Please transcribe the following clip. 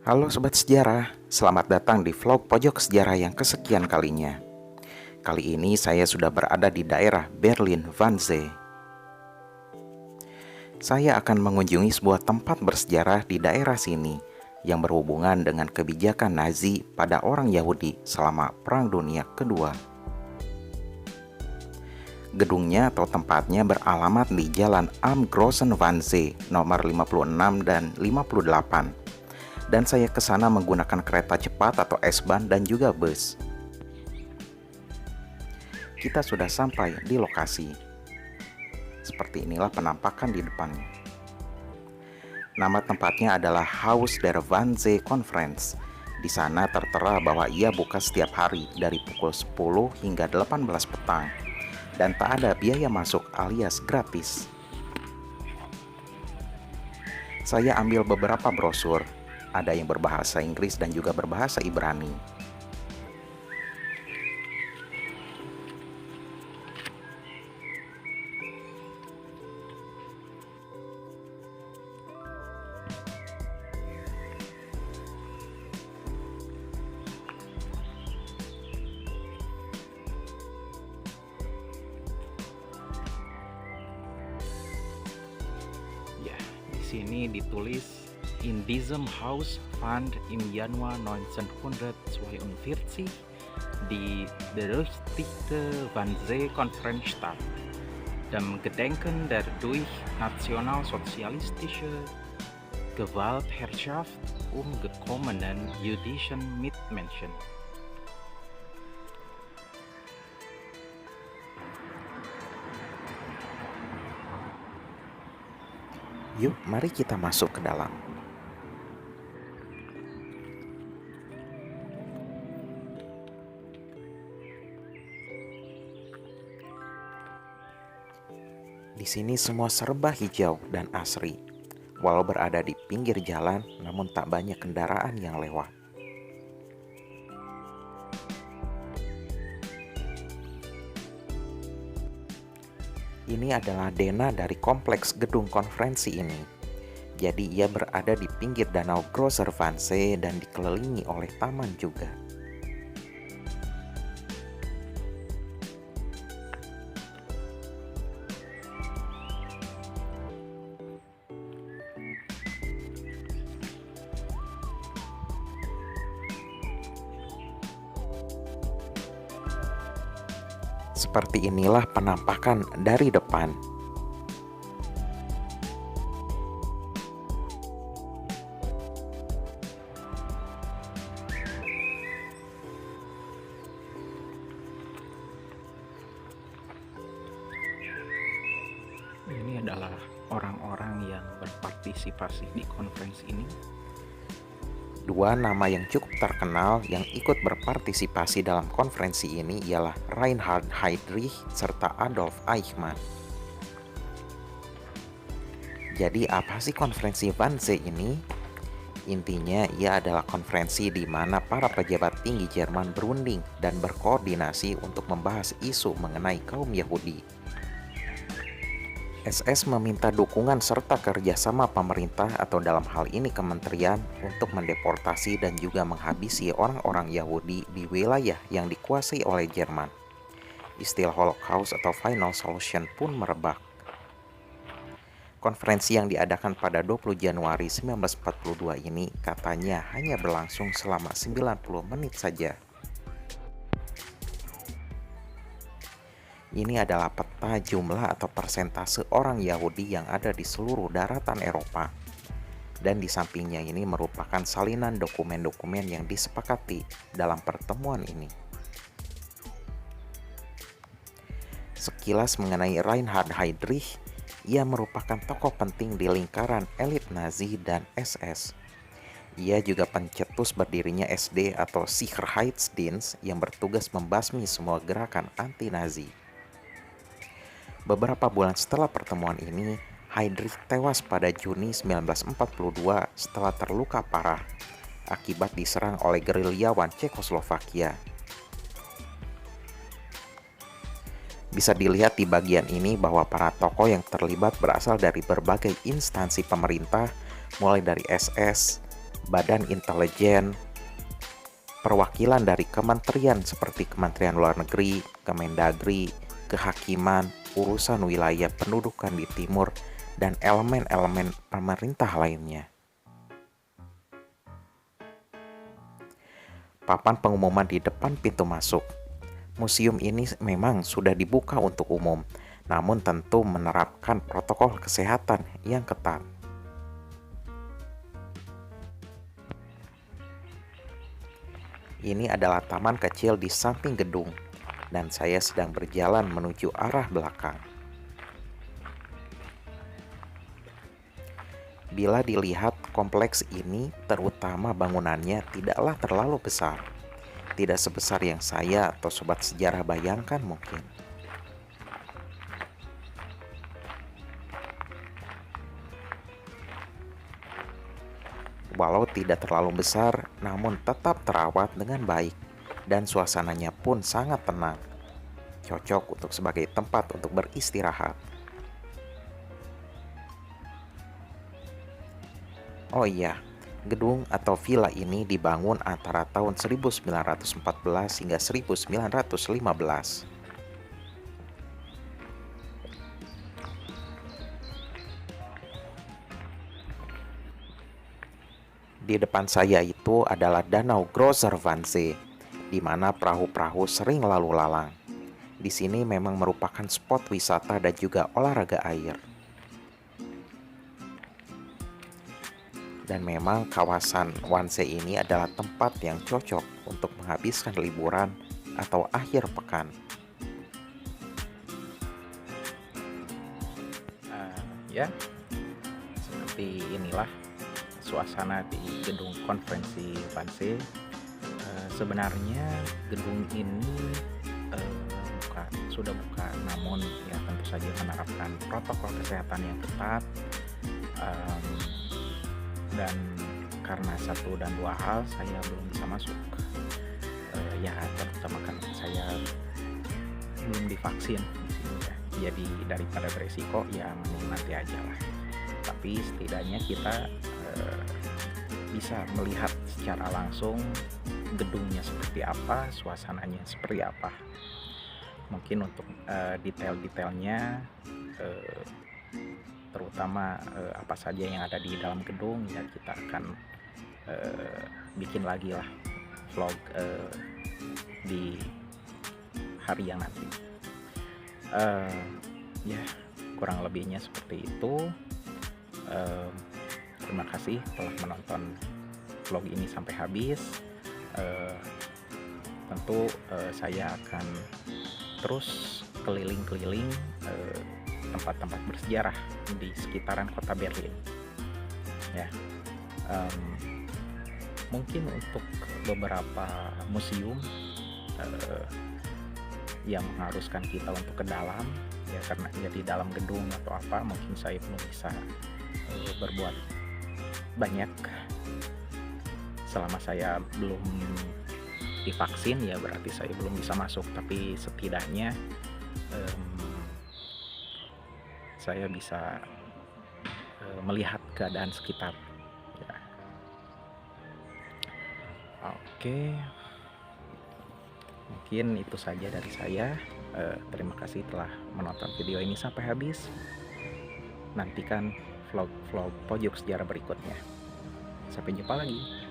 Halo Sobat Sejarah, selamat datang di vlog Pojok Sejarah yang kesekian kalinya. Kali ini saya sudah berada di daerah Berlin-Wannsee. Saya akan mengunjungi sebuah tempat bersejarah di daerah sini yang berhubungan dengan kebijakan Nazi pada orang Yahudi selama Perang Dunia Kedua. Gedungnya atau tempatnya beralamat di Jalan Am Großen Wannsee nomor 56 dan 58. Dan saya ke sana menggunakan kereta cepat atau S-Bahn dan juga bus. Kita sudah sampai di lokasi. Seperti inilah penampakan di depannya. Nama tempatnya adalah Haus der Wannsee Conference. Di sana tertera bahwa ia buka setiap hari dari pukul 10 hingga 18 petang. Dan tak ada biaya masuk alias gratis. Saya ambil beberapa brosur, ada yang berbahasa Inggris dan juga berbahasa Ibrani. Ya, di sini ditulis In diesem Haus fand im Januar 1942 die berüchtigte Wannsee-Konferenz statt, dem Gedenken der durch nationalsozialistische Gewaltherrschaft umgekommenen jüdischen Mitmenschen. Yuk, mari kita masuk ke dalam. Di sini semua serba hijau dan asri. Walau berada di pinggir jalan, namun tak banyak kendaraan yang lewat. Ini adalah denah dari kompleks gedung konferensi ini. Jadi ia berada di pinggir danau Großer Wannsee dan dikelilingi oleh taman juga. Seperti inilah penampakan dari depan. Ini adalah orang-orang yang berpartisipasi di konferensi ini. Dua nama yang cukup terkenal yang ikut berpartisipasi dalam konferensi ini ialah Reinhard Heydrich serta Adolf Eichmann. Jadi apa sih konferensi Wannsee ini? Intinya ia adalah konferensi di mana para pejabat tinggi Jerman berunding dan berkoordinasi untuk membahas isu mengenai kaum Yahudi. SS meminta dukungan serta kerjasama pemerintah atau dalam hal ini kementerian untuk mendeportasi dan juga menghabisi orang-orang Yahudi di wilayah yang dikuasai oleh Jerman. Istilah Holocaust atau Final Solution pun merebak. Konferensi yang diadakan pada 20 Januari 1942 ini katanya hanya berlangsung selama 90 menit saja. Ini adalah peta jumlah atau persentase orang Yahudi yang ada di seluruh daratan Eropa. Dan di sampingnya ini merupakan salinan dokumen-dokumen yang disepakati dalam pertemuan ini. Sekilas mengenai Reinhard Heydrich, ia merupakan tokoh penting di lingkaran elit Nazi dan SS. Ia juga pencetus berdirinya SD atau Sicherheitsdienst yang bertugas membasmi semua gerakan anti-Nazi. Beberapa bulan setelah pertemuan ini, Heydrich tewas pada Juni 1942 setelah terluka parah akibat diserang oleh gerilyawan Cekoslovakia. Bisa dilihat di bagian ini bahwa para tokoh yang terlibat berasal dari berbagai instansi pemerintah, mulai dari SS, badan intelijen, perwakilan dari kementerian seperti Kementerian Luar Negeri, Kemendagri, kehakiman, urusan wilayah pendudukan di timur, dan elemen-elemen pemerintah lainnya. Papan pengumuman di depan pintu masuk. Museum ini memang sudah dibuka untuk umum, namun tentu menerapkan protokol kesehatan yang ketat. Ini adalah taman kecil di samping gedung, dan saya sedang berjalan menuju arah belakang. Bila dilihat, kompleks ini, terutama bangunannya, tidaklah terlalu besar. Tidak sebesar yang saya atau sobat sejarah bayangkan mungkin. Walau tidak terlalu besar, namun tetap terawat dengan baik, dan suasananya pun sangat tenang. Cocok untuk sebagai tempat untuk beristirahat. Oh iya, gedung atau villa ini dibangun antara tahun 1914 hingga 1915. Di depan saya itu adalah Danau Großer Wannsee, di mana perahu-perahu sering lalu lalang. Di sini memang merupakan spot wisata dan juga olahraga air. Dan memang kawasan Wannsee ini adalah tempat yang cocok untuk menghabiskan liburan atau akhir pekan. Ya, seperti inilah suasana di gedung konferensi Wannsee. Sebenarnya gedung ini sudah buka, namun ya tentu saja menerapkan protokol kesehatan yang ketat, dan karena satu dan dua hal saya belum bisa masuk, ya terutama karena saya belum divaksin di sini ya. Jadi daripada beresiko ya mending nanti aja lah. Tapi setidaknya kita bisa melihat secara langsung gedungnya seperti apa, suasananya seperti apa. Mungkin untuk detail-detailnya, terutama apa saja yang ada di dalam gedung, ya kita akan bikin lagi lah vlog di hari yang nanti. Ya kurang lebihnya seperti itu. Terima kasih telah menonton vlog ini sampai habis. Tentu saya akan terus keliling-keliling tempat-tempat bersejarah di sekitaran kota Berlin. Ya, mungkin untuk beberapa museum yang mengharuskan kita untuk ke dalam, ya karena ya di dalam gedung atau apa, mungkin saya belum bisa berbuat banyak selama saya belum divaksin, ya berarti saya belum bisa masuk, tapi setidaknya saya bisa melihat keadaan sekitar ya. Oke, mungkin itu saja dari saya. Terima kasih telah menonton video ini sampai habis. Nantikan vlog-vlog pojok sejarah berikutnya. Sampai jumpa lagi.